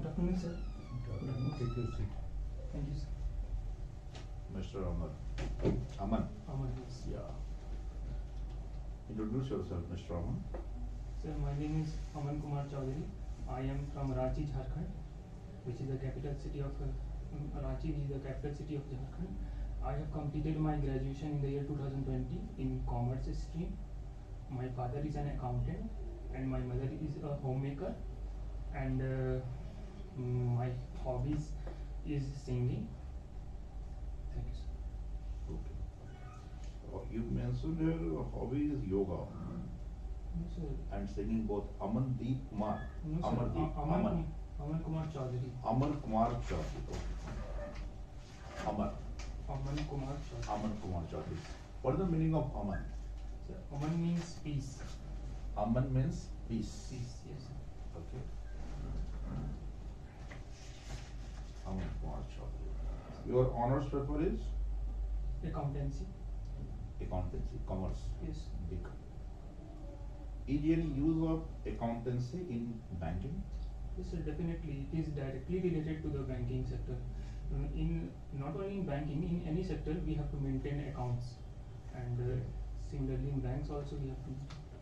Good afternoon, sir. Good afternoon. Take your seat. Thank you, sir. Mr. Aman. Aman, yes. Yeah. Introduce yourself, Mr. Aman. Sir, my name is Aman Kumar Chaudhary. I am from Ranchi, Jharkhand, which is the capital city of Ranchi is the capital city of Jharkhand. I have completed my graduation in the year 2020 in commerce stream. My father is an accountant and my mother is a homemaker, and my hobbies is singing. Thank you, sir. Okay. You mentioned your hobby is yoga No, sir. and singing both. Amandeep Kumar. No, sir. Amandeep. Aman Kumar Chaudhary. Aman Kumar Chaudhary. Okay. Aman Kumar Chaudhary. Aman Kumar Chaudhary. What is the meaning of Aman? Sir, Aman means peace. Aman means peace. Peace, yes, sir. Okay. Aman Kumar Chaudhary. Your honors paper is Accountancy. accountancy, commerce. Yes. Big. Is there any use of accountancy in banking? Yes, sir, definitely. It is directly related to the banking sector. In not only in banking, in any sector, we have to maintain accounts, and similarly in banks also we have to.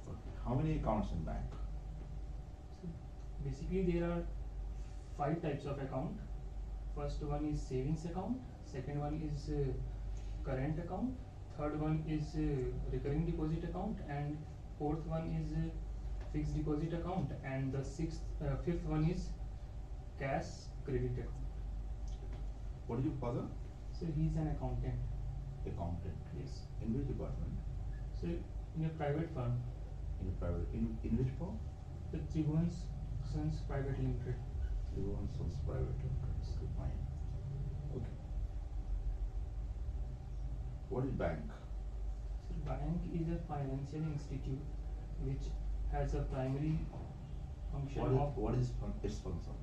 Okay. How many accounts in bank? So basically, there are 5 types of account. First one is savings account. Second one is current account. Third one is recurring deposit account, and fourth one is fixed deposit account, and the fifth one is cash credit account. What is your father? So he is an accountant. Accountant. Yes. In which department? So in a private firm, In a private. In which firm? the Tribhuvan Sons Private Limited. Tribhuvan Sons Private Limited. Okay, fine. Okay. What is bank? So bank is a financial institute which has a primary function of What is its function?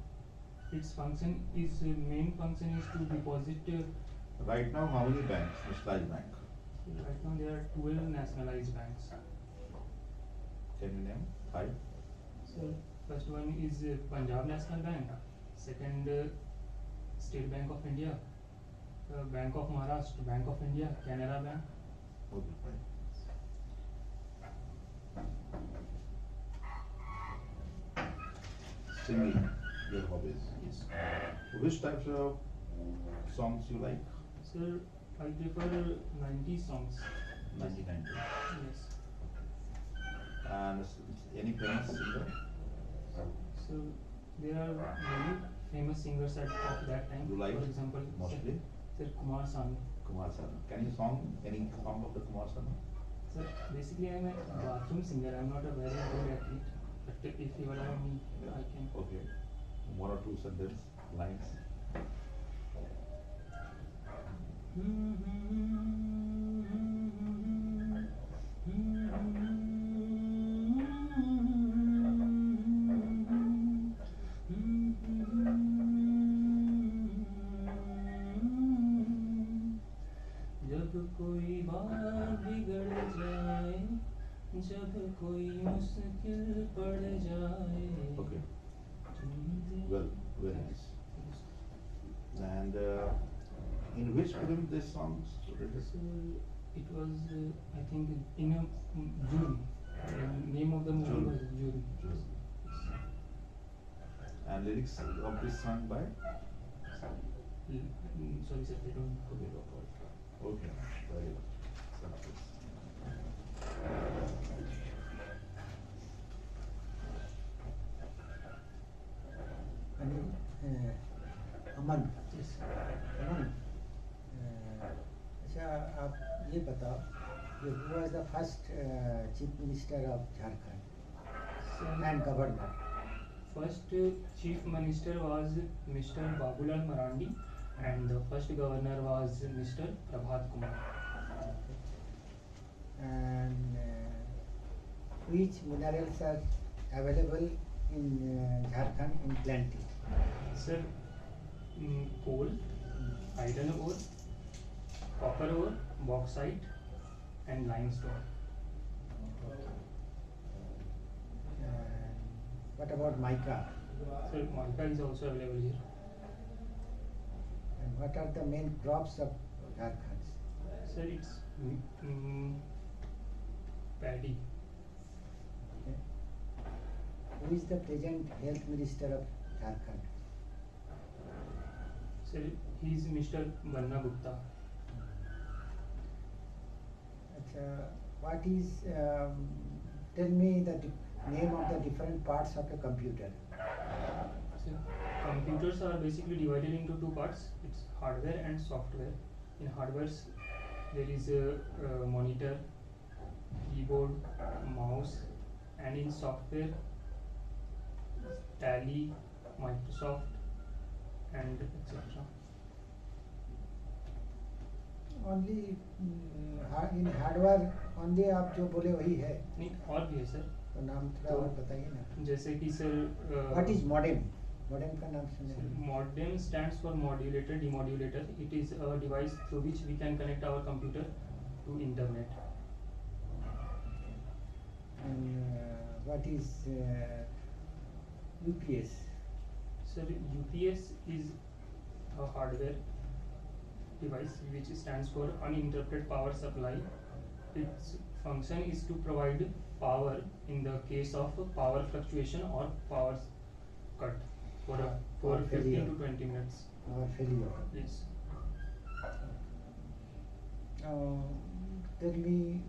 its function is main function is to deposit. Right now, how many banks? Nationalized bank. Right now there are 12 nationalized banks. Can you name 5? So first one is Punjab National Bank, second State Bank of India, Bank of Maharashtra, Bank of India, Canara Bank. Okay, fine. Singing, your hobbies. Yes. Which types of songs you like? Sir, I prefer 90 songs. 1990. Yes. And any famous singer? So there are many famous singers of that time. You like For example, mostly? Sir Kumar Sanu. Kumar Sanu. Can you song any song of the Kumar Sanu? Sir, basically I am a bathroom singer. I am not a very good athlete. But if you allow me, I can. Okay. 1 or 2 sentence lines. जब कोई बात बिगड़ जाए, जब कोई मुश्किल पड़ जाए. Okay. Well, very nice. And in which film this song is related? So it was, I think, in a Jury. The name of the movie Jury. was Jury. Jury. And lyrics of this song by? Sorry, sir, I don't. Okay, very good. Success. Aman Yes. अमन अच्छा आप ये बताओ कि who was the first chief minister of Jharkhand So, and governor? first chief minister was Mr. Babulal Marandi, and the first governor was Mr. Prabhat Kumar. And which minerals are available in Jharkhand in plenty? Sir, coal, iron ore, copper ore, bauxite, and limestone. What about mica? Sir, mica is also available here. And what are the main crops of Jharkhand? Sir, it's paddy. Okay. Who is the present health minister of Jharkhand? Sir, he is Mr. Banna Gupta. What is, tell me the name of the different parts of a computer. So, computers are basically divided into two parts. It's hardware and software. In hardware, there is a monitor, keyboard, mouse, and in software, Tally, Microsoft, and etc. Only in hardware only आप जो बोले वही है, नहीं और भी है sir. तो नाम थोड़ा और बताइए ना. जैसे कि sir What is modem? Modem का नाम सुने हैं. Modem stands for modulator demodulator. It is a device through which we can connect our computer to internet. And what is UPS? Sir, UPS is a hardware device which stands for uninterrupted power supply. Its function is to provide power in the case of power fluctuation or power cut for 15 to 20 minutes. Or failure. Yes. Tell me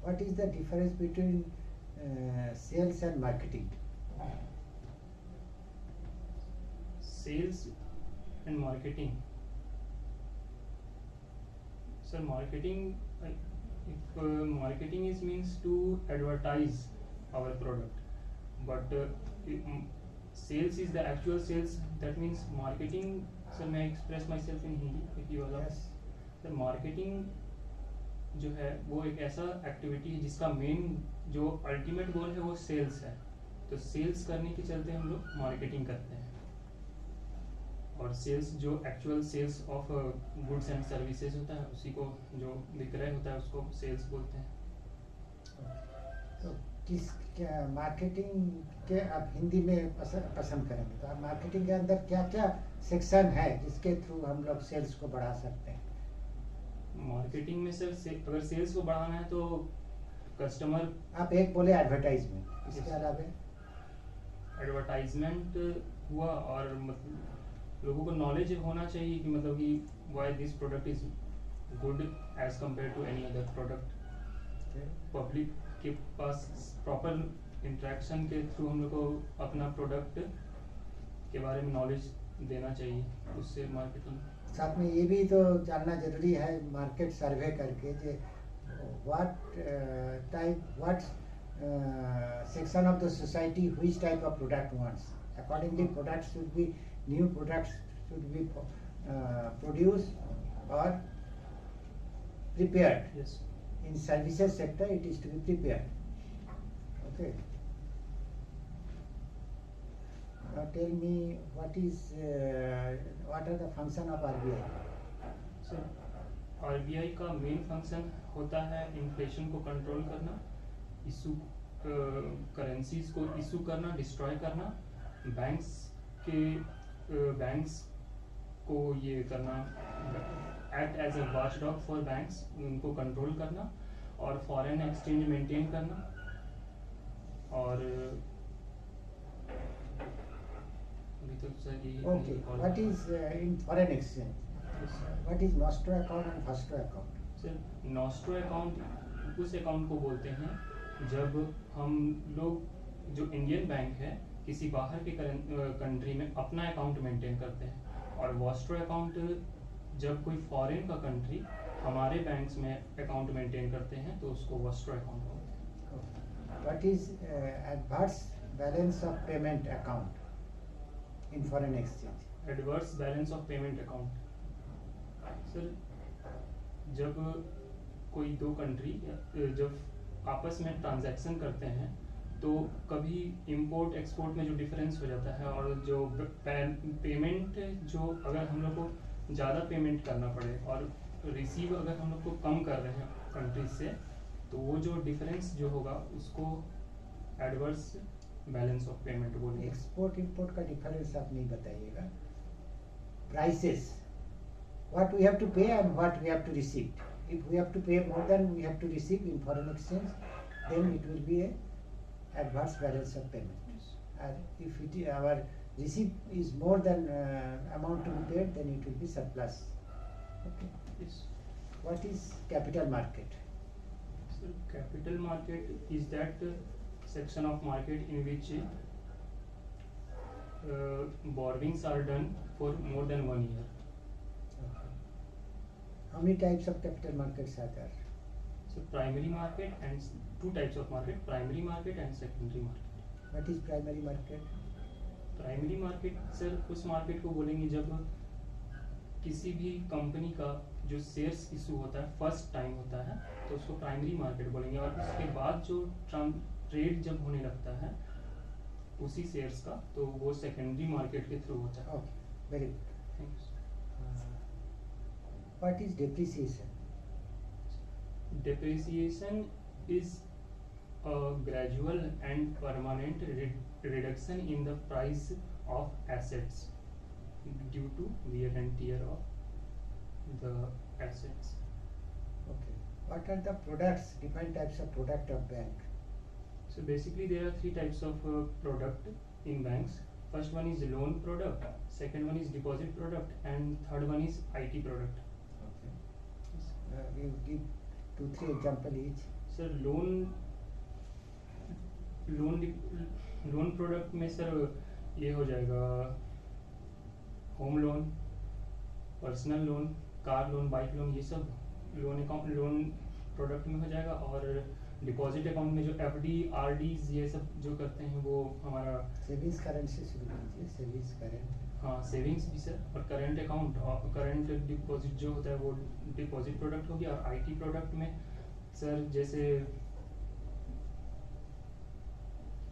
what is the difference between sales and marketing? Sales and marketing. Sir, marketing, if marketing is means to advertise our product, but sales is the actual sales. That means marketing. Sir, may I express myself in Hindi if you allow? Yes. Sir, marketing जो है वो एक ऐसा activity है जिसका main जो ultimate goal है वो सेल्स है. तो सेल्स करने के चलते हम लोग मार्केटिंग करते हैं. और सेल्स जो actual sales of goods and services होता है उसी को जो विक्रय होता है उसको सेल्स बोलते हैं. तो किस क्या मार्केटिंग के आप हिंदी में पसंद करेंगे तो आप मार्केटिंग के अंदर क्या क्या सेक्शन है जिसके थ्रू हम लोग सेल्स को बढ़ा सकते हैं? मार्केटिंग में सर अगर सेल्स को बढ़ाना है तो कस्टमर. आप एक बोले एडवर्टाइजमेंट, इसके अलावा एडवर्टाइजमेंट हुआ और मतलब लोगों को नॉलेज होना चाहिए कि मतलब कि why this product is good as compare to any other product. Public के पास प्रॉपर इंटरेक्शन के थ्रू हम लोग को अपना प्रोडक्ट के बारे में नॉलेज देना चाहिए. उससे मार्केटिंग. साथ में ये भी तो जानना जरूरी है मार्केट सर्वे करके जे what section of the society which type of product wants. Accordingly, products should be new products should be produced or prepared. Yes. In services sector, it is to be prepared. Okay. Now tell me what are the function of RBI? So, RBI का main function होता है inflation को control करना, issue currencies को issue करना, destroy करना, banks को ये करना, act as a watchdog for banks, उनको कंट्रोल करना और फॉरेन एक्सचेंज मेंटेन करना. और Okay, what is in foreign exchange? What is nostro account and fastro account? Sir, nostro account उस अकाउंट को बोलते हैं जब हम लोग जो इंडियन बैंक है किसी बाहर के कंट्री में अपना अकाउंट मेंटेन करते हैं. और वॉस्ट्रो अकाउंट जब कोई फॉरेन का कंट्री हमारे बैंक्स में अकाउंट मेंटेन करते हैं तो उसको वॉस्ट्रो अकाउंट बोलते हैं. What is adverse balance of payment account in foreign exchange? Adverse balance of payment account. Sir, जब कोई दो कंट्री जब आपस में ट्रांजैक्शन करते हैं तो कभी इंपोर्ट एक्सपोर्ट में जो डिफरेंस हो जाता है और जो पेमेंट जो अगर हम लोग को ज़्यादा पेमेंट करना पड़े और रिसीव अगर हम लोग को कम कर रहे हैं कंट्रीज से तो वो जो डिफरेंस जो होगा उसको एडवर्स बैलेंस ऑफ पेमेंट बोलेंगे। एक्सपोर्ट इंपोर्ट का डिफरेंस आप नहीं बताइएगा। Prices, what we have to pay and what we have to receive. If we have to pay more than we have to receive in foreign exchange, then it will be a adverse balance of payment. And if our receipt is more than amount to be paid, then it will be surplus. Okay. Yes. What is capital market? So capital market is that section of market in which borrowings are done for more than 1 year. Okay. How many types of capital markets are there? So primary market and two types of market, primary market and secondary market. What is primary market? Primary market sir उस market को बोलेंगे जब किसी भी company का जो shares issue होता है फर्स्ट टाइम होता है तो उसको प्राइमरी मार्केट बोलेंगे, और उसके बाद जो ट्रेड जब होने लगता है उसी शेयर्स का तो वो सेकेंडरी मार्केट के थ्रू होता है। Okay, very good. Thanks. What is depreciation? Depreciation is a gradual and permanent reduction in the price of assets due to wear and tear of the assets. Okay. What are the products, different types of product of bank? So basically there are three types of product in banks. First one is loan product, second one is deposit product, and third one is IT product. Okay. Yes. You give 2-3 example each. Sir loan product में sir ये हो जाएगा home loan, personal loan, car loan, bike loan, ये सब loan product में हो जाएगा। और डिपॉजिट अकाउंट में जो एफडी आरडीज ये सब जो करते हैं वो हमारा सेविंग्स करंट से शुरू कीजिए। सेविंग्स करंट, हाँ सेविंग्स भी सर, और करंट अकाउंट और करंट डिपॉजिट जो होता है वो डिपॉजिट प्रोडक्ट हो गया। और आईटी प्रोडक्ट में सर जैसे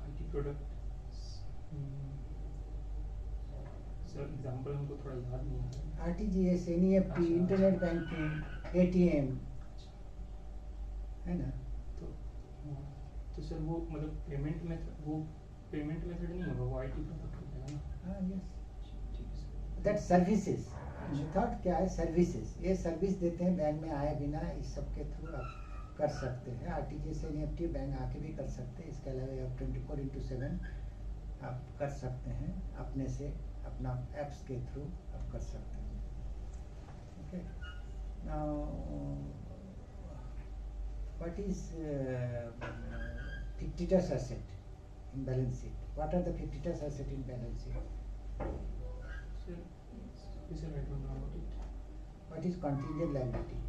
आईटी प्रोडक्ट सर एग्जांपल हमको थोड़ा याद नहीं आ रहा। आरटीजीएस, एनईएफटी, अच्छा। इंटरनेट बैंकिंग, एटीएम, है ना? तो सर वो मतलब पेमेंट मेथड नहीं होगा, वो आईटी प्रोडक्ट हो जाएगा ना। हाँ, यस। ठीक है सर। दैट सर्विसेज, मेथड क्या है? सर्विसेज, ये सर्विस देते हैं बैंक में आए बिना, इस सब के थ्रू आप कर सकते हैं। आरटीजीएस, एनईएफटी बैंक आके भी कर सकते हैं। इसके अलावा आप 24/7 आप कर सकते हैं, अपने से अपना ऐप्स के थ्रू आप कर सकते हैं। Okay, now what is fictitious asset in balance sheet? What are the fictitious asset in balance sheet? Sir, I don't know about it. What is contingent liability?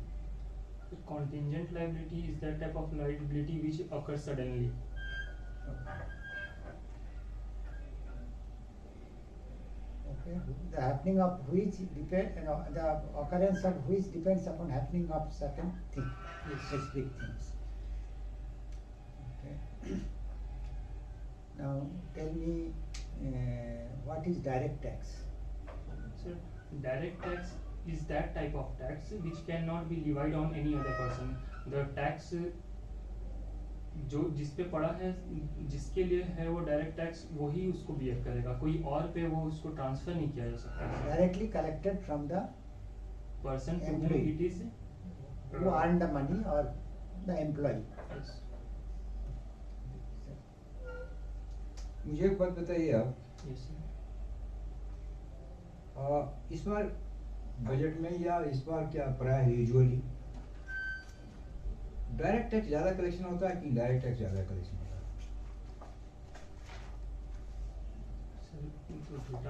The contingent liability is that type of liability which occurs suddenly. Okay. The happening of which the occurrence of which depends upon happening of certain things, Yes. specific things. Okay. Now tell me what is direct tax? Sir, direct tax is that type of tax which cannot be levied on any other person. The tax जो जिस पे पड़ा है, जिसके लिए है वो direct tax वही उसको बियर करेगा, कोई और पे वो उसको ट्रांसफर नहीं किया जा सकता। Directly collected from the person to Employee. It is who earn the money or the employee. मुझे एक बात बताइए आप, यस इस बार बजट में या इस बार क्या प्राय यूजुअली डायरेक्ट टैक्स ज्यादा कलेक्शन होता है कि इनडायरेक्ट टैक्स ज्यादा कलेक्शन होता है?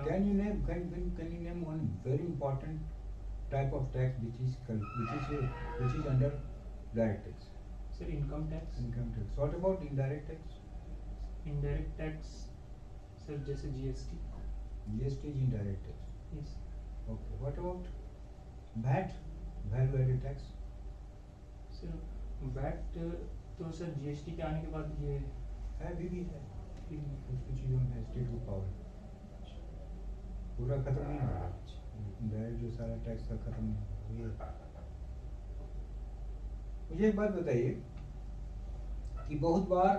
Can you name one very important type of tax which is under direct tax? Sir income tax. Income tax. What about indirect tax? Indirect tax sir जैसे GST. GST is indirect tax. Yes Okay. What about VAT? Value added tax. Sir VAT तो sir GST के आने के बाद ये है भी है, कुछ चीजों में स्टेट को पावर पूरा खत्म नहीं होगा। डायरेक्ट जो सारा टैक्स का खत्म नहीं होगा। मुझे एक बात बताइए कि बहुत बार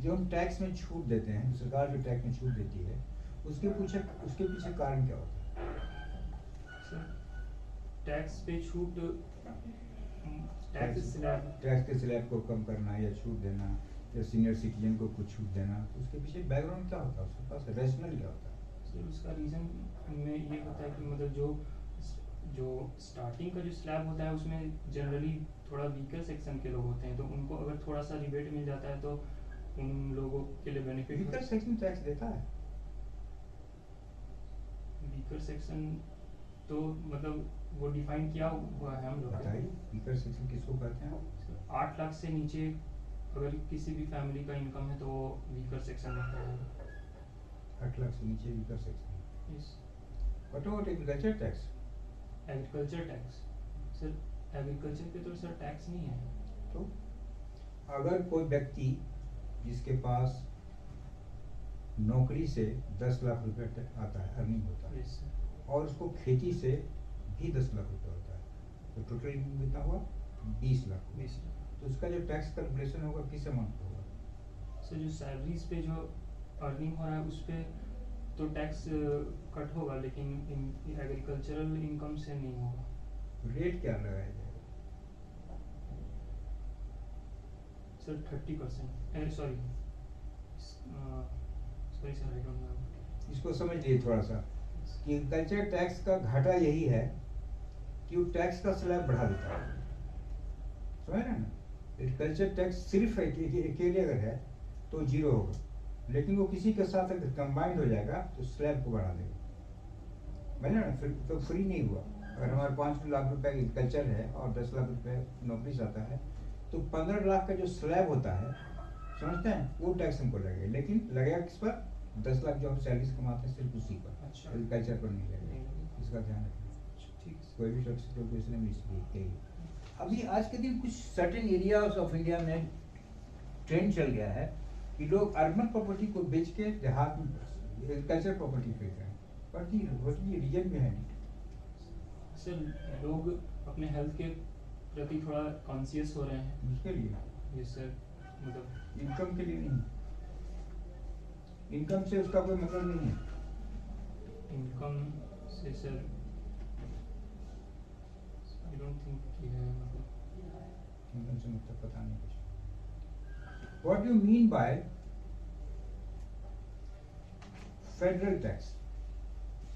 जो हम टैक्स में छूट देते हैं, सरकार जो टैक्स में छूट देती है, उसके पीछे कारण क्या होता है? सर टैक्स पे छूट, टैक्स स्लैब, टैक्स के स्लैब को कम करना या छूट देना या सीनियर सिटीजन को कुछ छूट देना, तो उसके पीछे बैकग्राउंड क्या होता है, उसके पास रैशनल क्या होता है? सर उसका रीज़न में ये होता है कि मतलब जो स्टार्टिंग का जो स्लैब होता है उसमें जनरली थोड़ा वीकर सेक्शन के लोग होते हैं, तो उनको अगर थोड़ा सा रिबेट मिल जाता है तो उन लोगों के लिए बेनिफिट। वीकर सेक्शन टैक्स देता है? वीकर सेक्शन तो मतलब वो डिफाइन किया हुआ है हम लोग। बताइए वीकर सेक्शन किसको कहते हैं? 8 लाख से नीचे अगर किसी भी फैमिली का इनकम है तो वो वीकर सेक्शन में पड़ेगा। 8 लाख से नीचे weaker section. Yes. What about agriculture tax? Agriculture tax, sir agriculture पे तो सर टैक्स नहीं है। तो अगर कोई व्यक्ति जिसके पास नौकरी से 10 लाख रुपए आता है, अर्निंग होता है, यस सर। और उसको खेती से भी 10 लाख रुपए होता है, तो टोटल इनकम कितना हुआ? 20 लाख। 20 लाख। तो उसका जो टैक्स कैलकुलेशन होगा किस अमाउंट पे होगा? सर जो सैलरीज पे जो अर्निंग हो रहा है उस पे तो टैक्स कट होगा, लेकिन एग्रीकल्चरल इनकम से नहीं होगा। रेट क्या लगाया जाएगा? Sir 30%, sorry sir I don't know. इसको समझ लिए थोड़ा सा कि एग्रीकल्चर टैक्स का घाटा यही है कि वो टैक्स का स्लैब बढ़ा देता है, समझ रहे हैं ना? एग्रीकल्चर टैक्स सिर्फ अकेले अगर है तो 0 होगा, लेकिन वो किसी के साथ अगर कंबाइंड हो जाएगा तो स्लैब को बढ़ा देगा, समझ रहे हैं ना? फिर तो फ्री नहीं हुआ। अगर हमारे 5 लाख रुपए एग्रीकल्चर है और 10 लाख रुपए नौकरी से आता है, तो 15 लाख का जो स्लैब होता है, समझते हैं, वो टैक्स हमको लगेगा, लेकिन लगेगा किस पर? 10 लाख जो हम सैलरी से कमाते हैं सिर्फ उसी पर, अच्छा। एग्रीकल्चर पर नहीं लगेगा। इसका ध्यान रखना। ठीक है। कोई भी टैक्स कैलकुलेशन में इसलिए कही। अभी आज के दिन कुछ सर्टेन एरियाज ऑफ इंडिया में ट्रेंड चल गया है कि लोग अर्बन प्रॉपर्टी को बेच के देहात में एग्रीकल्चर प्रॉपर्टी खरीद रहे हैं। What is reason behind it? Sir लोग अपने हेल्थ के प्रति थोड़ा कॉन्शियस हो रहे हैं। उसके लिए यस सर, मतलब इनकम के लिए नहीं, इनकम से उसका कोई मतलब नहीं है। इनकम से सर आई डोंट थिंक कि है, मतलब इनकम से मतलब पता नहीं कुछ। What you mean by federal tax?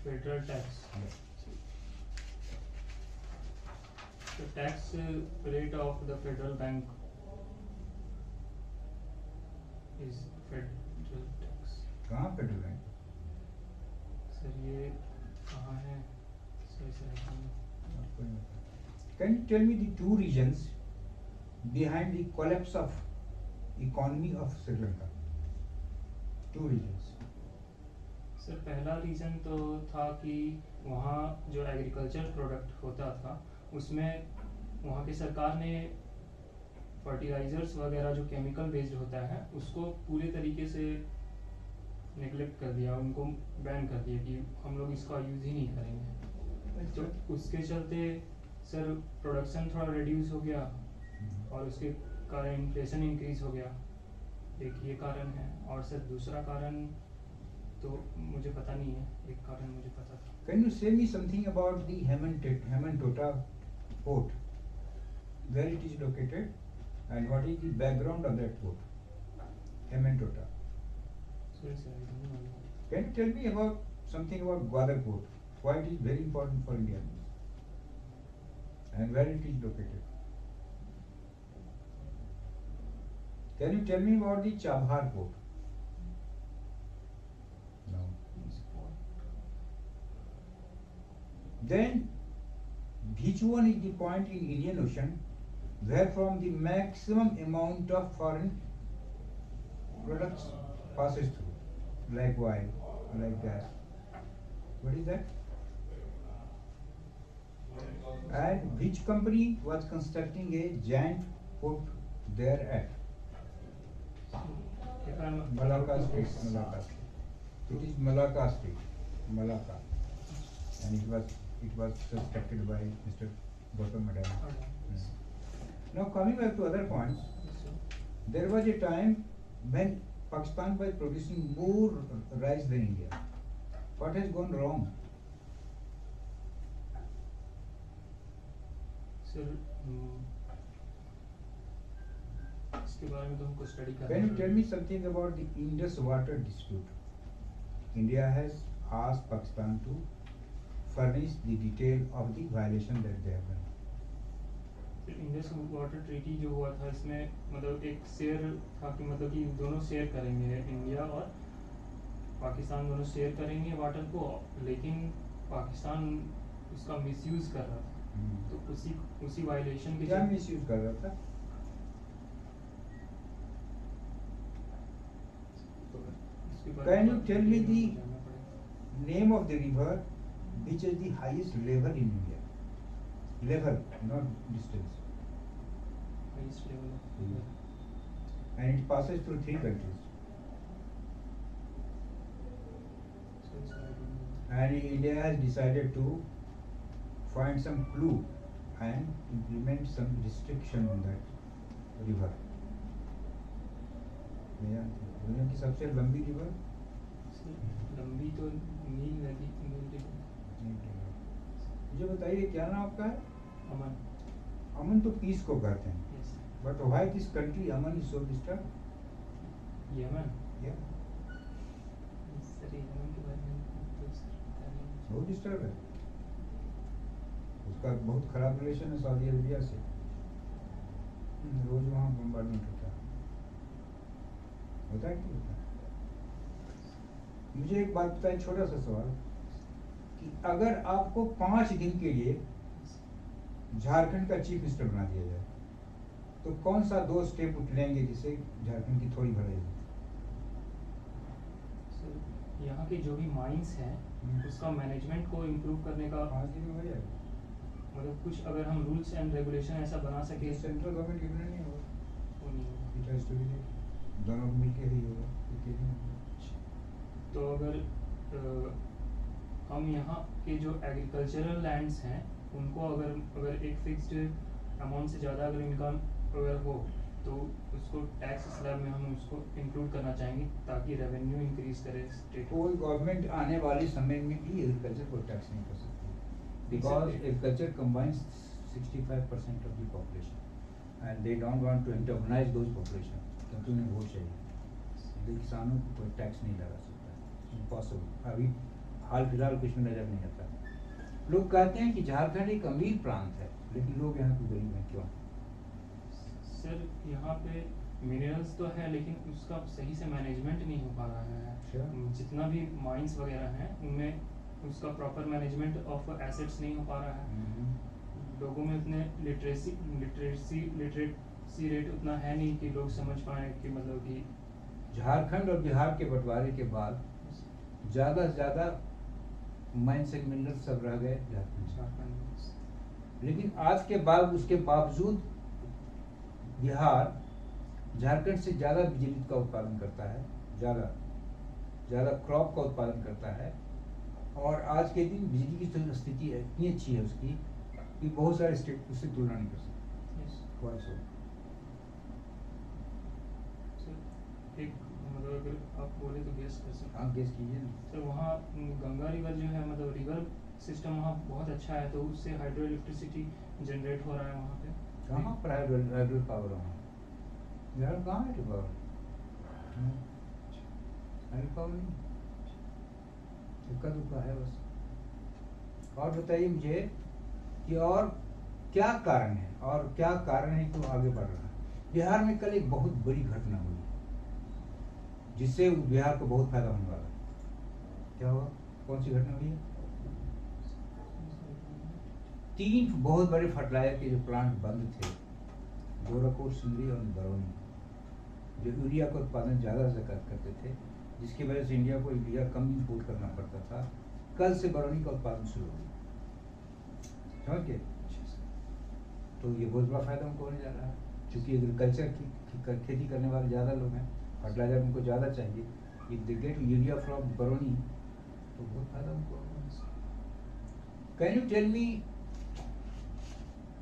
Federal tax, the tax rate of the federal bank is federal tax. कहाँ फेडरल बैंक? सर ये कहाँ है? सही sir Can you tell me the 2 reasons behind the collapse of economy of Sri Lanka? 2 reasons. Sir पहला reason तो था कि वहाँ जो एग्रीकल्चर प्रोडक्ट होता था उसमें वहाँ की सरकार ने फर्टिलाइजर्स वगैरह जो केमिकल बेस्ड होता है उसको पूरे तरीके से नेग्लेक्ट कर दिया, उनको बैन कर दिया कि हम लोग इसका यूज़ ही नहीं करेंगे। तो उसके चलते सर प्रोडक्शन थोड़ा रिड्यूस हो गया और उसके कारण इन्फ्लेशन इंक्रीज हो गया, एक ये कारण है। और सर दूसरा कारण तो मुझे पता नहीं है, एक कारण मुझे पता था। Can you say me something about the Hemantota port? Where it is located and what is the background of that port? Hemantota. Sorry sir, I don't know. Can you tell me about something about Gwadar port? Why it is very important for India and where it is located? Can you tell me about the Chabhar port? No. Then which one is the point in Indian Ocean where from the maximum amount of foreign products passes through, like oil, like gas? What is that? And which company was constructing a giant port there at? If I'm Malacca Strait. Malacca Strait. It is Malacca Strait. Malacca. And it was constructed by Mr. Gautam Adani. Now coming back to other points, there was a time when Pakistan by producing more rice than India. What has gone wrong? Sir इसके बारे में तो हमको study करना Can you पड़ेगा। tell me something about the Indus water dispute? India has asked Pakistan to furnish the detail of the violation that they have done. Indus water treaty जो हुआ था इसमें मतलब एक शेयर था कि मतलब कि दोनों शेयर करेंगे, इंडिया और पाकिस्तान दोनों शेयर करेंगे वाटर को, लेकिन पाकिस्तान उसका मिसयूज कर रहा था। तो उसी वायलेशन के क्या मिसयूज कर रहा था? इसके बारे Can में you tell me the जानना पड़ेगा। name of the river which is the highest level in India? Level, not distance. Highest level of Hmm. And it passes through 3 countries. so it's I don't know. And India has decided to find some clue and implement some restriction on that river. दुनिया की सबसे लंबी river लंबी तो नील नदी मुझे बताइए क्या नाम आपका है? अमन। अमन तो पीस को कहते हैं, yes but why this country Aman is so disturb? Yemen. या सर यमन के बारे में तो सर पता नहीं। बहुत डिस्टर्ब है, उसका बहुत खराब रिलेशन है सऊदी अरेबिया से। रोज वहाँ बम्बार्डमेंट होता है कि होता है? मुझे एक बात बताइए, छोटा सा सवाल, कि अगर आपको 5 दिन के लिए झारखंड का चीफ मिनिस्टर बना दिया जाए तो कौन सा 2 स्टेप उठलेंगे जिससे झारखंड की थोड़ी भलाई हो? सर यहाँ के जो भी माइंस हैं उसका मैनेजमेंट को इम्प्रूव करने का 5 दिन में हो जाएगा? मतलब कुछ अगर हम रूल्स एंड रेगुलेशन ऐसा बना सके सेंट्रल गवर्नमेंट के बिना नहीं होगा, वो नहीं होगा। इट हैज टू बी दोनों मिलके ही होगा, अकेले नहीं होगा। तो अगर हम यहाँ के जो एग्रीकल्चरल लैंड्स हैं उनको अगर एक फिक्स्ड अमाउंट से ज़्यादा अगर इनकम अगर हो तो उसको टैक्स स्लैब में हम उसको इंक्लूड करना चाहेंगे ताकि रेवेन्यू इंक्रीज करे स्टेट। कोई गवर्नमेंट आने वाले समय में भी एग्रीकल्चर को टैक्स नहीं कर सकती, because agriculture combines 65% of the population and they don't want to enterprise those population, क्योंकि उन्हें वोट चाहिए। इसलिए किसानों को कोई टैक्स नहीं लगा सकता, इम्पॉसिबल। अभी हाल फिलहाल कुछ में नजर नहीं आता। लोग कहते हैं कि झारखंड एक अमीर प्रांत है, लेकिन लोग यहाँ के गरीब हैं, क्यों? सर यहाँ पे मिनरल्स तो है लेकिन उसका सही से मैनेजमेंट नहीं हो पा रहा है। अच्छा। जितना भी माइंस वगैरह हैं उनमें उसका प्रॉपर मैनेजमेंट ऑफ एसेट्स नहीं हो पा रहा है। लोगों में उतने लिटरेसी रेट उतना है नहीं कि लोग समझ पाए कि मतलब कि झारखंड और बिहार के बंटवारे के बाद ज़्यादा से ज़्यादा माइंस एंड मिनरल्स सब रह गए झारखंड। झारखंड लेकिन आज के बाद उसके बावजूद बिहार झारखंड से ज़्यादा बिजली का उत्पादन करता है, ज़्यादा क्रॉप का उत्पादन करता है, और आज के दिन बिजली की जो स्थिति है इतनी अच्छी है उसकी कि बहुत सारे स्टेट उससे तुलना नहीं कर सकते। Why so? एक मतलब अगर आप बोले तो गेस कर सकते आप गेस कीजिए ना। सर वहाँ गंगा रिवर जो है मतलब रिवर सिस्टम वहाँ बहुत अच्छा है तो उससे हाइड्रो इलेक्ट्रिसिटी जनरेट हो रहा है वहाँ पे। कहाँ पर हाइड्रो पावर वहाँ? बिहार में कहाँ है पावर? हाइड्रो पावर नहीं, इक्का दुक्का है बस। और बताइए मुझे कि और क्या कारण है, और क्या कारण है कि वो आगे बढ़ रहा है? बिहार में कल एक बहुत बड़ी घटना हुई जिससे बिहार को बहुत फायदा होने वाला है। क्या हुआ? कौन सी घटना हुई है? 3 बहुत बड़े फर्टिलाइजर के जो प्लांट बंद थे, गोरखपुर, सिंदरी और बरौनी, जो यूरिया का उत्पादन ज़्यादा से करते थे, जिसकी वजह से इंडिया को यूरिया कम इंपोर्ट करना पड़ता था, कल से बरौनी का उत्पादन शुरू हो गया। समझ गए? तो ये बहुत बड़ा फायदा उनको होने जा रहा है, क्योंकि एग्रीकल्चर की खेती करने वाले ज़्यादा लोग हैं, फर्टिलाइजर उनको ज़्यादा चाहिए। If they get urea from Barauni तो बहुत फायदा उनको होगा। Can you tell me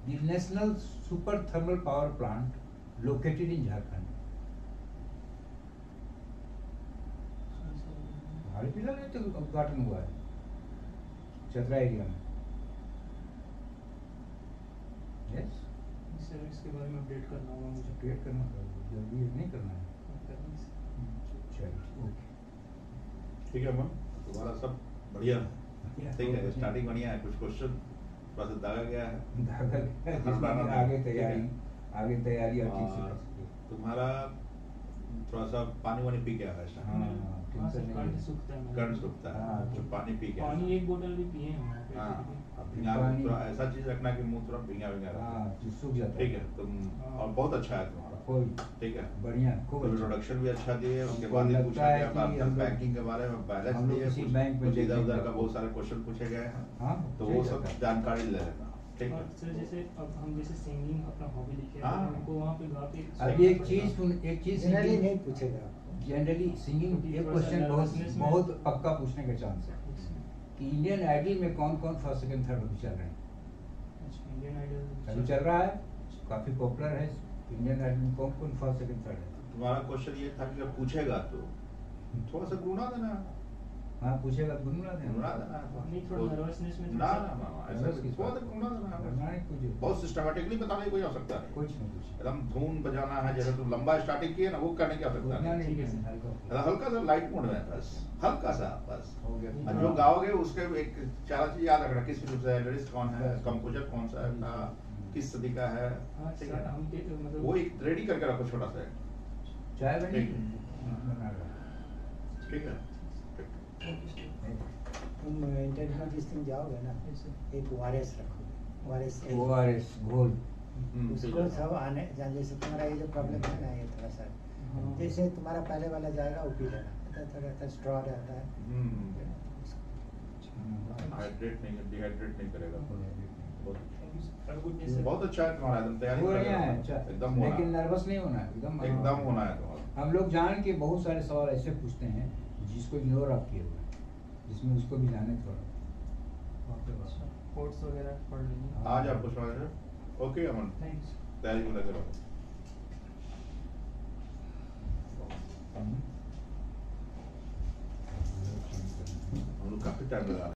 the national super thermal power plant located in Jharkhand? फिलहाल नहीं तो उद्घाटन हुआ है चतरा एरिया में। यस, सर इसके बारे में अपडेट करना होगा मुझे। अपडेट करना पड़ेगा, जल्दी नहीं करना है। चलिए ओके। ठीक है मैम, तुम्हारा सब बढ़िया है, ठीक है, स्टार्टिंग बढ़िया है, कुछ क्वेश्चन बस दागा गया है, आगे तैयारी, आगे तैयारी और ठीक से और कर सकते। तुम्हारा थोड़ा सा पानी वानी पी के आ रहा है शायद। हाँ, हाँ टेंशन सर, नहीं कंठ है। सूखता है मेरा। कंठ सूखता है, हाँ, तो पानी पी के आ पानी रहा है। एक बोतल भी पिए हैं वहाँ पे। हाँ, फिर अब भींगा पानी- थोड़ा ऐसा चीज रखना कि मुंह थोड़ा भींगा भींगा रहे। हाँ, जो सूख जाता ठीक है तुम, हाँ। और बहुत अच्छा है तुम्हारा, कोई ठीक है, बढ़िया, खूब तो अच्छा। इंट्रोडक्शन भी अच्छा दिए, उसके हमको बाद ये लगता पूछा है गया कि आपका हम लोग- बैंकिंग के बारे में, बैलेंस हम लोग दिए, किसी कुछ बैंक में कुछ इधर देखेंगे उधर का आपको। बहुत सारे क्वेश्चन पूछे गए हैं, हाँ, तो सही वो जाता सब है। जानकारी ले लेना, ठीक और है। सर जैसे अब हम जैसे सिंगिंग अपना हॉबी लिखे हैं, हाँ। तो हमको वहाँ पे गा के अब एक चीज जनरली नहीं पूछेगा। जनरली सिंगिंग क्योंकि एक थोड़ा सा क्वेश्चन nervousness में- बहुत पक्का पूछने का चांस है कि इंडियन आइडल में कौन कौन फर्स्ट सेकंड थर्ड अभी चल रहे हैं। अच्छा, इंडियन आइडल अभी चल रहा है, काफी पॉपुलर है इंडियन आइडल में, कौन कौन फर्स्ट सेकंड थर्ड है। तुम्हारा क्वेश्चन ये था कि अगर पूछेगा तो थोड़ा सा गुना देना, हाँ पूछेगा तो गुनगुना गुना देना। देना, नहीं, थोड़ा nervousness में ना थोड़ा ना सा- ना, ऐसा Nervous किस थोड़ा बात सा गुना देना, डरना नहीं कुछ, बहुत सिस्टमेटिकली बताने की कोई आवश्यकता नहीं, कुछ नहीं कुछ एकदम धुन बजाना है, जैसे तुम लंबा स्टार्टिंग किए ना वो करने की आवश्यकता उतना नहीं, नहीं ठीक है, हल्का मतलब हल्का सा लाइट मोड में बस, हल्का सा बस। हो गया। और जो गाओगे उसके एक चार चीज याद रखना, किस फिल्म से है, लिरिक्स कौन है, बस। कंपोजर कौन सा है, किस सदी का है, हाँ ठीक सर, है, हम मतलब वो एक रेडी करके रखो छोटा सा, चाय बनी ठीक बना रहा। ठीक है। तुम इंटरव्यू जिस दिन जाओगे ना, एक ORS रखो, ORS ORS घोल। उसको सब आने जान, जैसे तुम्हारा ये जो प्रॉब्लम है ना, ये थोड़ा सा जैसे तुम्हारा पहले वाला जाएगा वो पी लेना, थोड़ा सा स्ट्रॉ रहता है। हाइड्रेट नहीं, डिहाइड्रेट नहीं करेगा। गुड बहुत अच्छा है तुम्हारा, एकदम तैयारी बढ़िया करके है, रखो। अच्छा, एकदम होना लेकिन है। नर्वस नहीं होना है, एकदम एकदम होना है तुम्हारा। हम लोग जान के बहुत सारे सवाल ऐसे पूछते हैं जिसको इग्नोर आप किए हुए हैं, जिसमें उसको भी जाने थोड़ा। कोर्स वगैरह पढ़ लेंगे। आज आप कुछ रहे, ओके अमन, थैंक्स। तैयारी में लगे रहो। हम लोग काफी टाइम लगा रहे हैं।